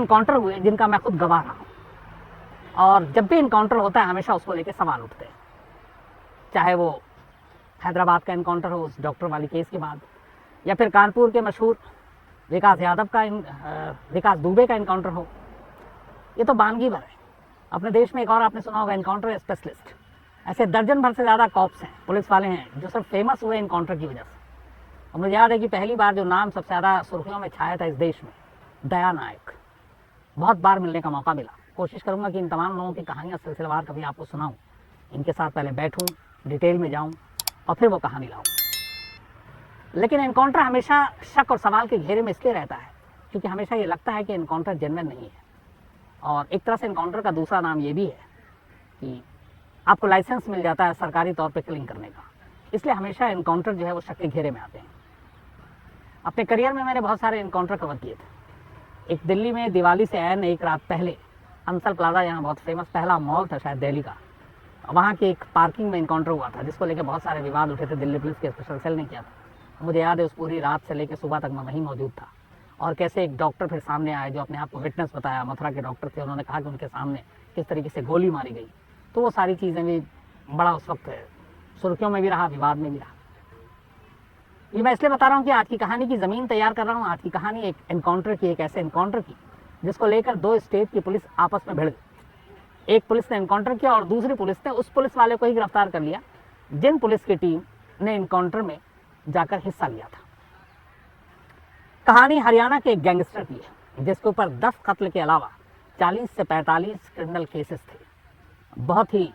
Encounter हुए जिनका मैं खुद गवाह रहा हूँ, और जब भी एनकाउंटर होता है हमेशा उसको लेकर सवाल उठते हैं, चाहे वो हैदराबाद का एनकाउंटर हो उस डॉक्टर वाली केस के बाद, या फिर कानपुर के मशहूर विकास दुबे का एनकाउंटर हो। ये तो बानगी भर है। अपने देश में एक और आपने सुना होगा, एनकाउंटर स्पेशलिस्ट। ऐसे दर्जन भर से ज़्यादा कॉप्स हैं, पुलिस वाले हैं, जो सिर्फ फेमस हुए एनकाउंटर की वजह से। और मुझे याद है कि पहली बार जो नाम सबसे ज़्यादा सुर्खियों में छाया था इस देश में, दया नायक। बहुत बार मिलने का मौका मिला। कोशिश करूँगा कि इन तमाम लोगों की कहानियाँ सिलसिलेवार कभी आपको सुनाऊँ, इनके साथ पहले बैठूँ, डिटेल में जाऊँ और फिर वो कहानी लाऊँ। लेकिन एनकाउंटर हमेशा शक और सवाल के घेरे में इसलिए रहता है क्योंकि हमेशा ये लगता है कि एनकाउंटर जेन्युइन नहीं है। और एक तरह से एनकाउंटर का दूसरा नाम ये भी है कि आपको लाइसेंस मिल जाता है सरकारी तौर पे किलिंग करने का, इसलिए हमेशा एनकाउंटर जो है वो शक के घेरे में आते हैं। अपने करियर में मैंने बहुत सारे एनकाउंटर कवर किए थे। एक दिल्ली में दिवाली से ऐन एक रात पहले अंसल प्लाजा, यहाँ बहुत फेमस पहला मॉल था शायद दिल्ली का, वहाँ की एक पार्किंग में एनकाउंटर हुआ था, जिसको लेकर बहुत सारे विवाद उठे थे। दिल्ली पुलिस के स्पेशल सेल ने किया था। मुझे याद है उस पूरी रात से लेकर सुबह तक मैं वहीं मौजूद था, और कैसे एक डॉक्टर फिर सामने आए जो अपने आप को विटनेस बताया, मथुरा के डॉक्टर थे। उन्होंने कहा कि उनके सामने किस तरीके से गोली मारी गई। तो वो सारी चीज़ें भी बड़ा उस वक्त सुर्खियों में भी रहा, विवाद में भी रहा। ये मैं इसलिए बता रहा हूँ कि आज की कहानी की ज़मीन तैयार कर रहा हूँ। आज की कहानी एक एनकाउंटर की, एक ऐसे एनकाउंटर की जिसको लेकर दो स्टेट की पुलिस आपस में भिड़ गई। एक पुलिस ने एनकाउंटर किया और दूसरी पुलिस ने उस पुलिस वाले को ही गिरफ्तार कर लिया जिन पुलिस की टीम ने एनकाउंटर में जाकर हिस्सा लिया था। कहानी हरियाणा के एक गैंगस्टर की है जिसके ऊपर 10 कत्ल के अलावा 40 से 45 क्रिमिनल केसेस थे। बहुत ही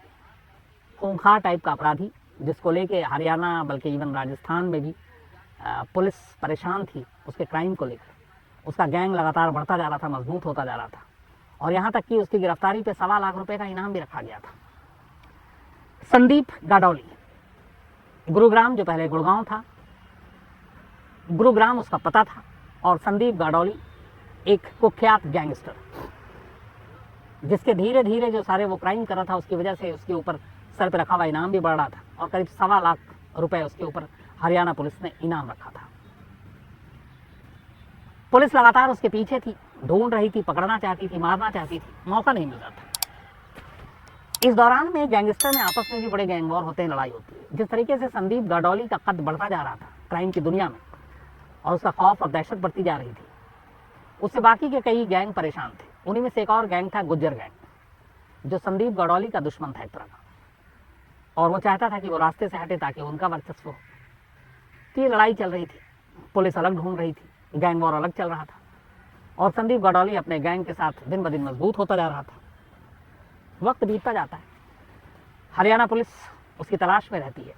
खूंखार टाइप का अपराधी, जिसको लेके हरियाणा बल्कि इवन राजस्थान में भी पुलिस परेशान थी उसके क्राइम को लेकर। उसका गैंग लगातार बढ़ता जा रहा था, मजबूत होता जा रहा था, और यहाँ तक कि उसकी गिरफ्तारी पे 1.25 लाख रुपए का इनाम भी रखा गया था। संदीप गाडौली, गुरुग्राम जो पहले गुड़गांव था, गुरुग्राम उसका पता था। और संदीप गाडौली एक कुख्यात गैंगस्टर, जिसके धीरे धीरे जो सारे वो क्राइम कर रहा था उसकी वजह से उसके ऊपर सर पे रखा हुआ इनाम भी बढ़ रहा था, और करीब 1.25 लाख रुपए उसके ऊपर हरियाणा पुलिस ने इनाम रखा था। पुलिस लगातार उसके पीछे थी, ढूंढ रही थी, पकड़ना चाहती थी, मारना चाहती थी, मौका नहीं मिल रहा था। इस दौरान में गैंगस्टर में आपस में भी बड़े गैंग वॉर होते हैं, लड़ाई होती है। जिस तरीके से संदीप गाडौली का कद बढ़ता जा रहा था क्राइम की दुनिया में, और उसका खौफ और दहशत बढ़ती जा रही थी, उससे बाकी के कई गैंग परेशान थे। उन्हीं में से एक और गैंग था गुज्जर गैंग, जो संदीप गाडौली का दुश्मन था एक तरह का, और वो चाहता था कि वो रास्ते से हटे ताकि उनका वर्चस्व हो। तो ये लड़ाई चल रही थी, पुलिस अलग ढूंढ रही थी, गैंग वॉर अलग चल रहा था, और संदीप गाडौली अपने गैंग के साथ दिन ब दिन मजबूत होता जा रहा था। वक्त बीतता जाता है, हरियाणा पुलिस उसकी तलाश में रहती है,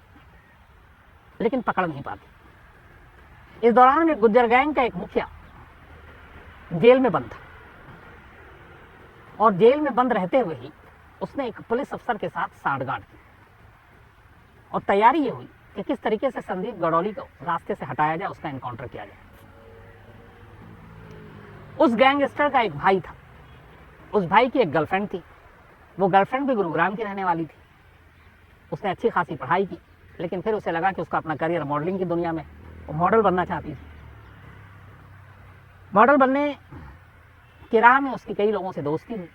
लेकिन पकड़ नहीं पाती। इस दौरान में गुज्जर गैंग का एक मुखिया जेल में बंद था, और जेल में बंद रहते हुए ही उसने एक पुलिस अफसर के साथ सांठगांठ की, और तैयारी ये हुई कि किस तरीके से संदीप गाडौली को रास्ते से हटाया जाए, उसका एनकाउंटर किया जाए। उस गैंगस्टर का एक भाई था, उस भाई की एक गर्लफ्रेंड थी। वो गर्लफ्रेंड भी गुरुग्राम की रहने वाली थी। उसने अच्छी खासी पढ़ाई की, लेकिन फिर उसे लगा कि उसका अपना करियर मॉडलिंग की दुनिया में, वो मॉडल बनना चाहती थी। मॉडल बनने की राह में उसकी कई लोगों से दोस्ती हुई।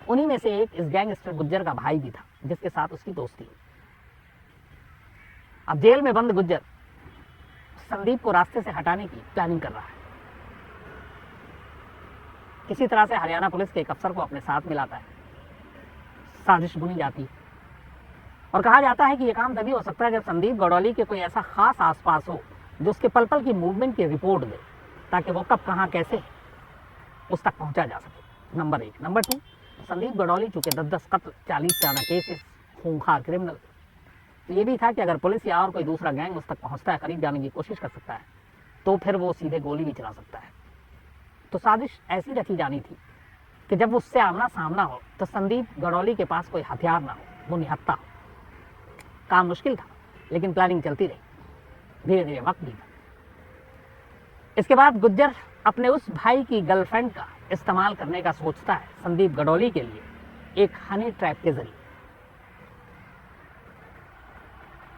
उन्हीं में से एक इस गैंगस्टर गुज्जर का भाई भी था, जिसके साथ उसकी दोस्ती हुई। अब जेल में बंद गुज्जर संदीप को रास्ते से हटाने की प्लानिंग कर रहा है। किसी तरह से हरियाणा पुलिस के एक अफसर को अपने साथ मिलाता है, साजिश बुनी जाती है, और कहा जाता है कि यह काम तभी हो सकता है जब संदीप गाडौली के कोई ऐसा खास आसपास हो जो उसके पल पल की मूवमेंट की रिपोर्ट दे, ताकि वो कब कहाँ कैसे उस तक पहुंचा जा सके। नंबर 1। नंबर 2, संदीप गाडौली चूंकि 10-10 कत्ल, 40 से ज़्यादा केसेस, खूंखार क्रिमिनल, तो ये भी था कि अगर पुलिस या और कोई दूसरा गैंग उस तक पहुंचता है, करीब जाने की कोशिश कर सकता है, तो फिर वो सीधे गोली भी चला सकता है। तो साजिश ऐसी रची जानी थी कि जब उससे आमना सामना हो तो संदीप गाडौली के पास कोई हथियार ना हो, वो निहत्था हो। काम मुश्किल था, लेकिन प्लानिंग चलती रही। धीरे धीरे वक्त बीता। इसके बाद गुज्जर अपने उस भाई की गर्लफ्रेंड का इस्तेमाल करने का सोचता है संदीप गाडौली के लिए, एक हनी ट्रैप के जरिए।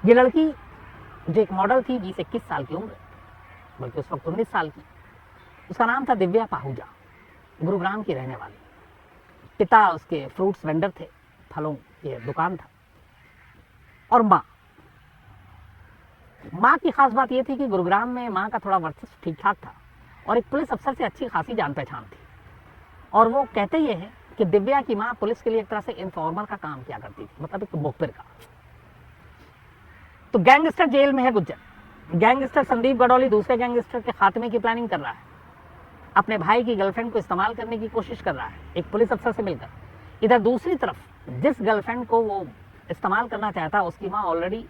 ये लड़की जो एक मॉडल थी, 20-21 साल की उम्र, बल्कि उस वक्त 19 साल की, उसका नाम था दिव्या पाहूजा। गुरुग्राम की रहने वाली, पिता उसके फ्रूट्स वेंडर थे, फलों की दुकान था, और माँ की खास बात यह थी कि गुरुग्राम में माँ का थोड़ा वर्चस्व ठीक ठाक था और एक पुलिस अफसर से अच्छी खासी जान पहचान थी। और वो कहते ये हैं कि दिव्या की माँ पुलिस के लिए एक तरह से इन्फॉर्मर का काम किया करती थी, मतलब एक मुखबिर का। तो गैंगस्टर जेल में है गुज्जर। गैंगस्टर संदीप गडोली दूसरे गैंगस्टर के खात्मे की प्लानिंग कर रहा है, अपने भाई की गर्लफ्रेंड को इस्तेमाल करने की कोशिश कर रहा है एक पुलिस अफसर से मिलकर। इधर दूसरी तरफ जिस गर्लफ्रेंड को वो इस्तेमाल करना चाहता है उसकी माँ ऑलरेडी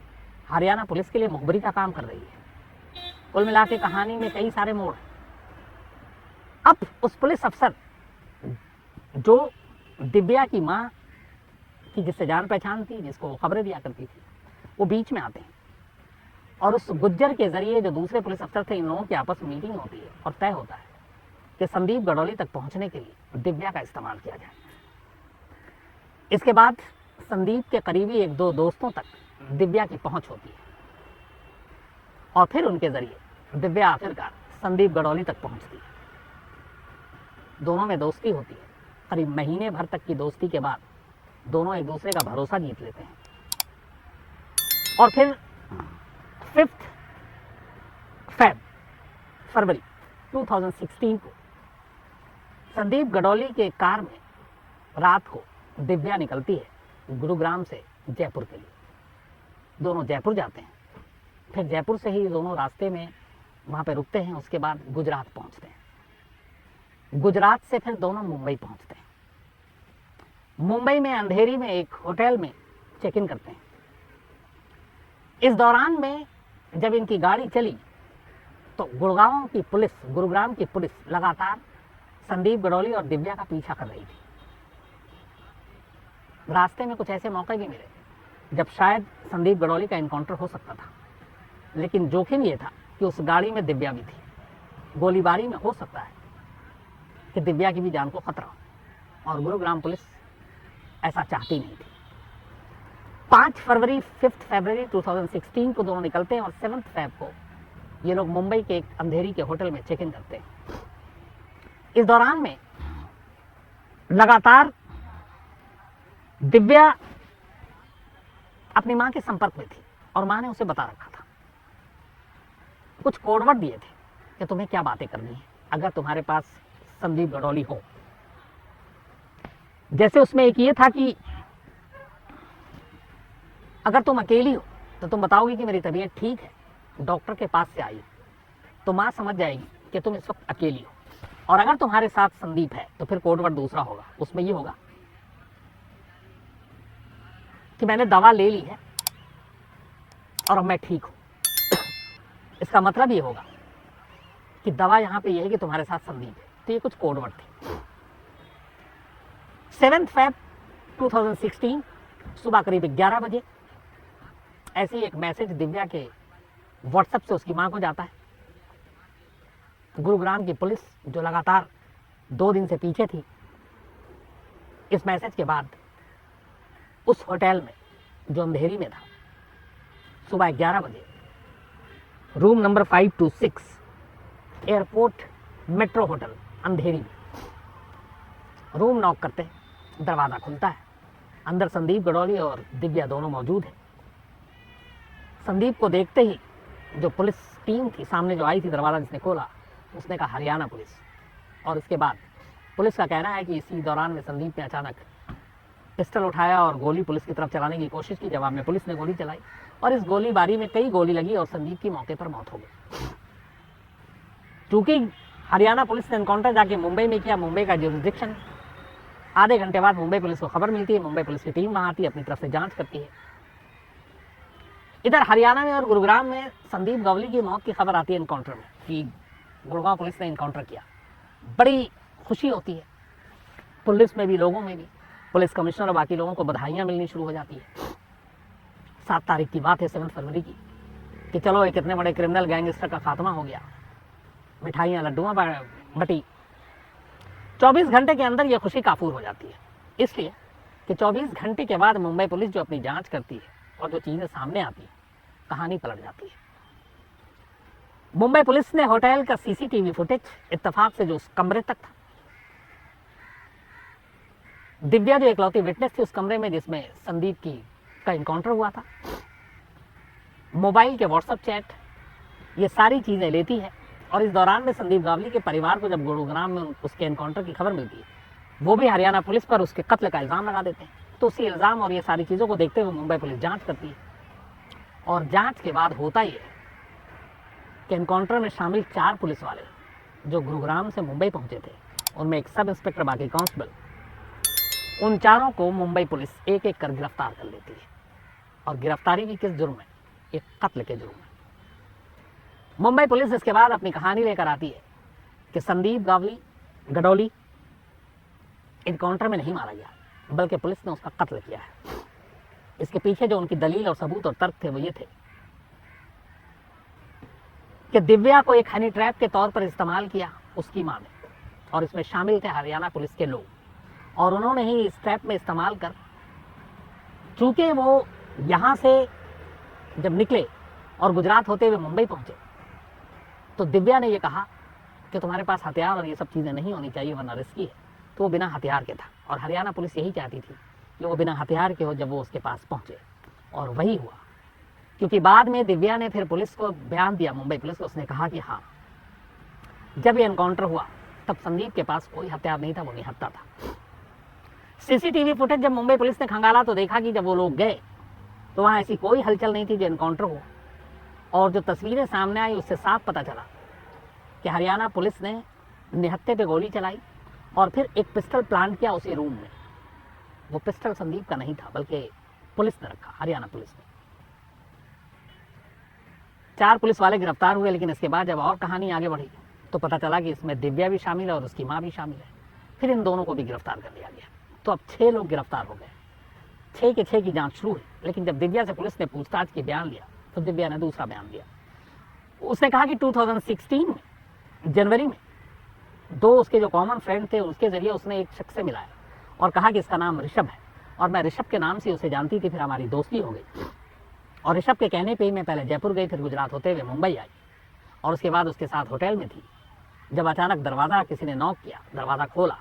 हरियाणा पुलिस के लिए मुखबरी का काम कर रही है। कुल मिला के कहानी में कई सारे मोड़ हैं। अब उस पुलिस अफसर जो दिव्या की माँ की जिससे जान पहचान थी, जिसको खबरें दिया करती थी, वो बीच में आते हैं और उस गुज्जर के जरिए जो दूसरे पुलिस अफसर थे, इन लोगों की आपस में मीटिंग होती है और तय होता है कि संदीप गडोली तक पहुंचने के लिए दिव्या का इस्तेमाल किया जाए। इसके बाद संदीप के करीबी एक दो दोस्तों तक दिव्या की पहुंच होती है और फिर उनके जरिए दिव्या आखिरकार संदीप गडोली तक पहुंचती है। दोनों में दोस्ती होती है। करीब महीने भर तक की दोस्ती के बाद दोनों एक दूसरे का भरोसा जीत लेते हैं और फिर 5 फरवरी 2016 को संदीप गडोली के कार में रात को दिव्या निकलती है गुरुग्राम से जयपुर के लिए। दोनों जयपुर जाते हैं, फिर जयपुर से ही दोनों रास्ते में वहाँ पे रुकते हैं। उसके बाद गुजरात पहुँचते हैं। गुजरात से फिर दोनों मुंबई पहुँचते हैं। मुंबई में अंधेरी में एक होटल में चेक इन करते हैं। इस दौरान में जब इनकी गाड़ी चली तो गुरुग्राम की पुलिस लगातार संदीप गडोली और दिव्या का पीछा कर रही थी। रास्ते में कुछ ऐसे मौके भी मिले जब शायद संदीप गडोली का एनकाउंटर हो सकता था, लेकिन जोखिम ये था कि उस गाड़ी में दिव्या भी थी। गोलीबारी में हो सकता है कि दिव्या की भी जान को खतरा हो और गुरुग्राम पुलिस ऐसा चाहती नहीं थी। 5 फरवरी 2016 को दोनों निकलते हैं और 7 फरवरी को ये लोग मुंबई के एक अंधेरी के होटल में चेक इन करते हैं। इस दौरान में लगातार दिव्या अपनी मां के संपर्क में थी और मां ने उसे बता रखा था, कुछ कोडवर्ड दिए थे कि तुम्हें क्या बातें करनी है अगर तुम्हारे पास संदीप गडोली हो। जैसे उसमें एक ये था कि अगर तुम अकेली हो तो तुम बताओगी कि मेरी तबीयत ठीक है, डॉक्टर के पास से आई, तो मां समझ जाएगी कि तुम इस वक्त अकेली हो। और अगर तुम्हारे साथ संदीप है तो फिर कोडवर्ड दूसरा होगा, उसमें ये होगा कि मैंने दवा ले ली है और अब मैं ठीक हूं। इसका मतलब ये होगा कि दवा यहां पे ये है कि तुम्हारे साथ संदीप है। तो ये कुछ कोडवर्ड थे। 7 फरवरी 2016 सुबह करीब 11 बजे ऐसे ही एक मैसेज दिव्या के व्हाट्सएप से उसकी मां को जाता है। गुरुग्राम की पुलिस जो लगातार 2 दिन से पीछे थी, इस मैसेज के बाद उस होटल में जो अंधेरी में था, सुबह 11 बजे room number 526 airport metro hotel Andheri में रूम नॉक करते हैं। दरवाज़ा खुलता है, अंदर संदीप गडोली और दिव्या दोनों मौजूद हैं। संदीप को देखते ही जो पुलिस टीम थी सामने जो आई थी, दरवाज़ा जिसने खोला, उसने कहा हरियाणा पुलिस। और इसके बाद पुलिस का कहना है कि इसी दौरान में संदीप ने अचानक पिस्टल उठाया और गोली पुलिस की तरफ चलाने की कोशिश की। जवाब में पुलिस ने गोली चलाई और इस गोलीबारी में कई गोली लगी और संदीप की मौके पर मौत हो गई। चूंकि हरियाणा पुलिस ने एनकाउंटर जाके मुंबई में किया, मुंबई का जुरिसडिक्शन, आधे घंटे बाद मुंबई पुलिस को खबर मिलती है, मुंबई पुलिस की टीम वहाँ आती है, अपनी तरफ से जांच करती है। इधर हरियाणा में और गुरुग्राम में संदीप गडोली की मौत की खबर आती है एनकाउंटर में कि गुड़गांव पुलिस ने एनकाउंटर किया। बड़ी खुशी होती है पुलिस में भी, लोगों में भी। पुलिस कमिश्नर और बाकी लोगों को बधाइयाँ मिलनी शुरू हो जाती है। 7 तारीख की बात है, 7 फरवरी की, कि चलो एक इतने बड़े क्रिमिनल गैंगस्टर का खात्मा हो गया। मिठाइयाँ लड्डुआँ बटी। 24 घंटे के अंदर यह खुशी काफूर हो जाती है, इसलिए कि 24 घंटे के बाद मुंबई पुलिस जो अपनी जांच करती है और जो चीज़ें सामने आती है, कहानी पलट जाती है। मुंबई पुलिस ने होटल का सीसीटीवी फुटेज इत्तेफाक से जो उस कमरे तक था दिव्या जो इकलौती विटनेस थी उस कमरे में जिसमें संदीप की का इनकाउंटर हुआ था, मोबाइल के व्हाट्सएप चैट, ये सारी चीज़ें लेती है। और इस दौरान में संदीप गावली के परिवार को जब गुरुग्राम में उसके एनकाउंटर की खबर मिलती है, वो भी हरियाणा पुलिस पर उसके कत्ल का इल्ज़ाम लगा देते हैं। तो उसी इल्ज़ाम और ये सारी चीज़ों को देखते हुए मुंबई पुलिस जांच करती है, और जांच के बाद होता ये कि एनकाउंटर में शामिल 4 पुलिस वाले जो गुरुग्राम से मुंबई पहुंचे थे, उनमें एक सब इंस्पेक्टर बाकी कांस्टेबल, उन चारों को मुंबई पुलिस एक एक कर गिरफ्तार कर लेती है। और गिरफ्तारी भी किस जुर्म में? एक कत्ल के जुर्म में। मुंबई पुलिस इसके बाद अपनी कहानी लेकर आती है कि संदीप गावली गडोली इनकाउंटर में नहीं मारा गया, बल्कि पुलिस ने उसका कत्ल किया है। इसके पीछे जो उनकी दलील और सबूत और तर्क थे वो ये थे कि दिव्या को एक हनी ट्रैप के तौर पर इस्तेमाल किया उसकी मां ने, और इसमें शामिल थे हरियाणा पुलिस के लोग, और उन्होंने ही इस ट्रैप में इस्तेमाल कर, चूंकि वो यहाँ से जब निकले और गुजरात होते हुए मुंबई पहुंचे, तो दिव्या ने ये कहा कि तुम्हारे पास हथियार और ये सब चीज़ें नहीं होनी चाहिए वरना रिस्की है। तो वो बिना हथियार के था, और हरियाणा पुलिस यही चाहती थी कि वो बिना हथियार के हो जब वो उसके पास पहुंचे, और वही हुआ। क्योंकि बाद में दिव्या ने फिर पुलिस को बयान दिया, मुंबई पुलिस को, उसने कहा कि हाँ, जब ये एनकाउंटर हुआ तब संदीप के पास कोई हथियार नहीं था, वो निहत्था था। सीसीटीवी फुटेज जब मुंबई पुलिस ने खंगाला तो देखा कि जब वो लोग गए तो वहाँ ऐसी कोई हलचल नहीं थी जो एनकाउंटर हो, और जो तस्वीरें सामने आई उससे साफ पता चला कि हरियाणा पुलिस ने निहत्थे पे गोली चलाई और फिर एक पिस्टल प्लांट किया उसी रूम में। वो पिस्टल संदीप का नहीं था, बल्कि पुलिस ने रखा, हरियाणा पुलिस ने। 4 पुलिस वाले गिरफ्तार हुए, लेकिन इसके बाद जब और कहानी आगे बढ़ी तो पता चला कि इसमें दिव्या भी शामिल है और उसकी माँ भी शामिल है। फिर इन दोनों को भी गिरफ्तार कर लिया गया। तो अब 6 लोग गिरफ्तार हो गए। 6 के 6 की जांच शुरू हुई, लेकिन जब दिव्या से पुलिस ने पूछताछ की बयान लिया तो दिव्या ने दूसरा बयान दिया। उसने कहा कि 2016 में जनवरी में 2 उसके जो कॉमन फ्रेंड थे उसके जरिए उसने एक शख्स से मिलाया और कहा कि इसका नाम ऋषभ है, और मैं ऋषभ के नाम से उसे जानती थी। फिर हमारी दोस्ती हो गई, और ऋषभ के कहने पे ही मैं पहले जयपुर गई, फिर गुजरात होते हुए मुंबई आई, और उसके बाद उसके साथ होटल में थी। जब अचानक दरवाज़ा किसी ने नॉक किया, दरवाज़ा खोला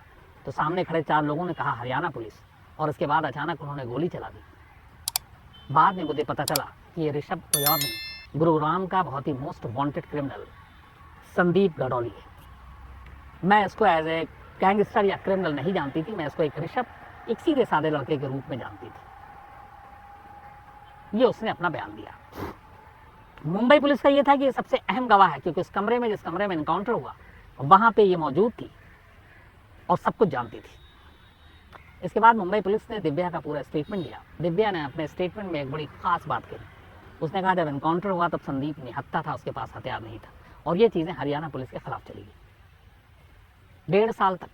तो सामने खड़े 4 लोगों ने कहा हरियाणा पुलिस, और उसके बाद अचानक उन्होंने गोली चला दी। बाद में मुझे पता चला कि ये ऋषभ कोई और नहीं, गुरुग्राम का बहुत ही most wanted criminal Sandeep Gadoli है। मैं इसको एज ए गैंगस्टर या क्रिमिनल नहीं जानती थी, मैं इसको एक ऋषभ, एक सीधे साधे लड़के के रूप में जानती थी। ये उसने अपना बयान दिया। मुंबई पुलिस का ये था कि ये सबसे अहम गवाह है, क्योंकि उस कमरे में, जिस कमरे में एनकाउंटर हुआ, वहां पे ये मौजूद थी और सब कुछ जानती थी। इसके बाद मुंबई पुलिस ने दिव्या का पूरा स्टेटमेंट लिया। दिव्या ने अपने स्टेटमेंट में एक बड़ी खास बात कही। उसने कहा जब एनकाउंटर हुआ तब संदीप निहत्था था, उसके पास हथियार नहीं था, और ये चीज़ें हरियाणा पुलिस के खिलाफ चली गई। 1.5 साल तक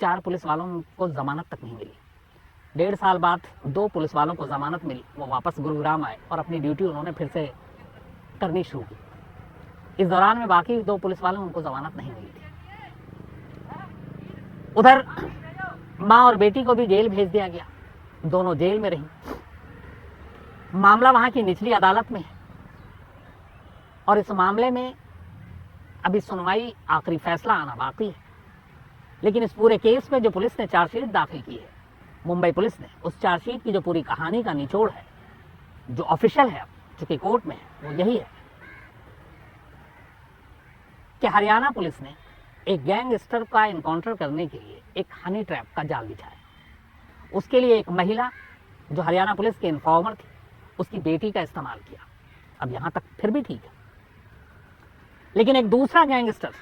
4 पुलिस वालों को जमानत तक नहीं मिली। 1.5 साल बाद 2 पुलिस वालों को जमानत मिली, वो वापस गुरुग्राम आए और अपनी ड्यूटी उन्होंने फिर से करनी शुरू की। इस दौरान में बाकी 2 पुलिस वालों उनको जमानत नहीं मिली थी। उधर माँ और बेटी को भी जेल भेज दिया गया, दोनों जेल में रही। मामला वहां की निचली अदालत में है, और इस मामले में अभी सुनवाई, आखिरी फैसला आना बाकी है। लेकिन इस पूरे केस में जो पुलिस ने चार्जशीट दाखिल की है, मुंबई पुलिस ने, उस चार्जशीट की जो पूरी कहानी का निचोड़ है, जो ऑफिशियल है, जो कि कोर्ट में है, वो यही है कि हरियाणा पुलिस ने एक गैंगस्टर का एनकाउंटर करने के लिए एक हनी ट्रैप का जाल बिछाया। उसके लिए एक महिला जो हरियाणा पुलिस के इन्फॉर्मर थी, उसकी बेटी का इस्तेमाल किया। अब यहां तक फिर भी ठीक है, लेकिन एक दूसरा गैंगस्टर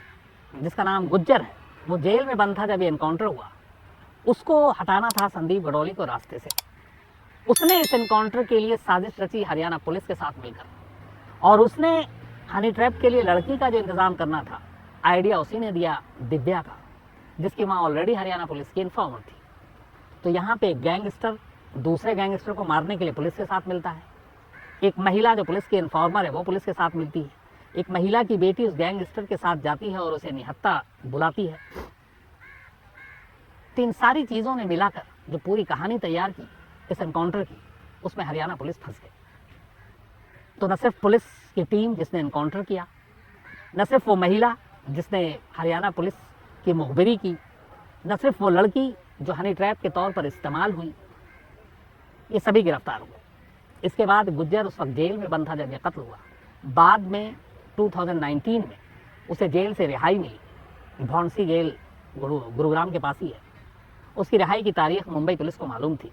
जिसका नाम गुज्जर है, वो जेल में बंद था जब ये एनकाउंटर हुआ। उसको हटाना था संदीप गडोली को रास्ते से। उसने इस एनकाउंटर के लिए साजिश रची हरियाणा पुलिस के साथ मिलकर, और उसने हनी ट्रैप के लिए लड़की का जो इंतजाम करना था, आइडिया उसी ने दिया, दिव्या का, जिसकी माँ ऑलरेडी हरियाणा पुलिस की इन्फॉर्मर थी। तो यहाँ पे एक गैंगस्टर दूसरे गैंगस्टर को मारने के लिए पुलिस के साथ मिलता है। एक महिला जो पुलिस की इन्फॉर्मर है वो पुलिस के साथ मिलती है। एक महिला की बेटी उस गैंगस्टर के साथ जाती है और उसे निहत्था बुलाती है। तो इन सारी चीज़ों ने मिलाकर जो पूरी कहानी तैयार की इस एनकाउंटर की, उसमें हरियाणा पुलिस फंस गई। तो न सिर्फ पुलिस की टीम जिसने एनकाउंटर किया, न सिर्फ वो महिला जिसने हरियाणा पुलिस की मुखबिरी की, न सिर्फ वो लड़की जो हनी ट्रैप के तौर पर इस्तेमाल हुई, ये सभी गिरफ्तार हुए। इसके बाद गुज्जर उस वक्त जेल में बंद था जब यह कत्ल हुआ। बाद में 2019 में उसे जेल से रिहाई मिली। भौंसी जेल गुरुग्राम के पास ही है। उसकी रिहाई की तारीख मुंबई पुलिस को मालूम थी।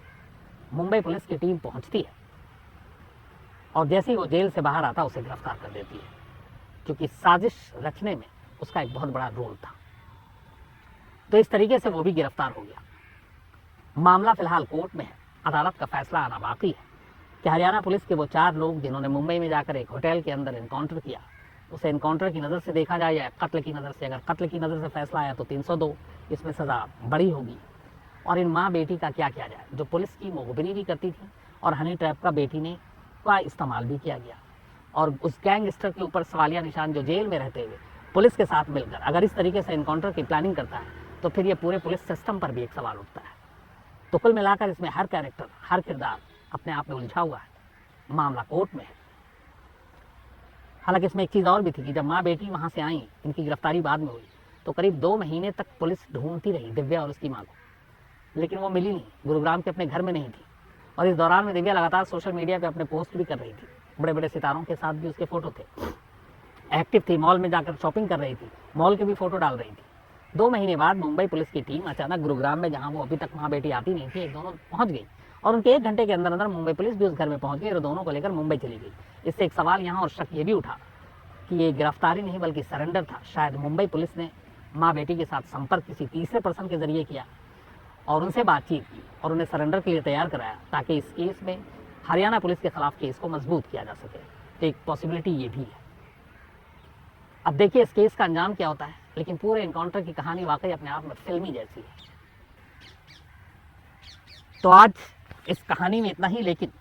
मुंबई पुलिस की टीम पहुंचती है और जैसे ही वो जेल से बाहर आता उसे गिरफ्तार कर देती है, क्योंकि साजिश रचने में उसका एक बहुत बड़ा रोल था। तो इस तरीके से वो भी गिरफ्तार हो गया। मामला फिलहाल कोर्ट में है। अदालत का फैसला आना बाकी है कि हरियाणा पुलिस के वो 4 लोग जिन्होंने मुंबई में जाकर एक होटल के अंदर एनकाउंटर किया, उसे एनकाउंटर की नज़र से देखा जाए या कत्ल की नज़र से। अगर कत्ल की नज़र से फैसला आया तो 302, इसमें सज़ा बड़ी होगी। और इन माँ बेटी का क्या किया जाए, जो पुलिस की मुखबिरी भी करती थी और हनी ट्रैप का बेटी ने का इस्तेमाल भी किया गया। और उस गैंगस्टर के ऊपर सवालिया निशान, जो जेल में रहते हुए पुलिस के साथ मिलकर अगर इस तरीके से एनकाउंटर की प्लानिंग करता है, तो फिर ये पूरे पुलिस सिस्टम पर भी एक सवाल उठता है। तो कुल मिलाकर इसमें हर कैरेक्टर, हर किरदार अपने आप में उलझा हुआ है। मामला कोर्ट में है। हालांकि इसमें एक चीज़ और भी थी कि जब माँ बेटी वहाँ से आई, इनकी गिरफ्तारी बाद में हुई, तो करीब 2 महीने तक पुलिस ढूंढती रही दिव्या और उसकी माँ को, लेकिन वो मिली नहीं। गुरुग्राम के अपने घर में नहीं थी। और इस दौरान में दिव्या लगातार सोशल मीडिया पे अपने पोस्ट भी कर रही थी। बड़े बड़े सितारों के साथ भी उसके फोटो थे। एक्टिव थी, मॉल में जाकर शॉपिंग कर रही थी, मॉल के भी फोटो डाल रही थी। 2 महीने बाद मुंबई पुलिस की टीम अचानक गुरुग्राम में, जहाँ वो अभी तक माँ बेटी आती नहीं थी, एक दोनों पहुँच गई। और उनके 1 घंटे के अंदर अंदर मुंबई पुलिस भी उस घर में पहुँच गई और दोनों को लेकर मुंबई चली गई। इससे एक सवाल यहाँ और शक ये भी उठा कि ये गिरफ्तारी नहीं बल्कि सरेंडर था। शायद मुंबई पुलिस ने माँ बेटी के साथ संपर्क किसी तीसरे पर्सन के जरिए किया और उनसे बातचीत की और उन्हें सरेंडर के लिए तैयार कराया, ताकि इस केस में हरियाणा पुलिस के खिलाफ केस को मजबूत किया जा सके। तो एक पॉसिबिलिटी ये भी है। अब देखिए इस केस का अंजाम क्या होता है, लेकिन पूरे एनकाउंटर की कहानी वाकई अपने आप में फिल्मी जैसी है। तो आज इस कहानी में इतना ही, लेकिन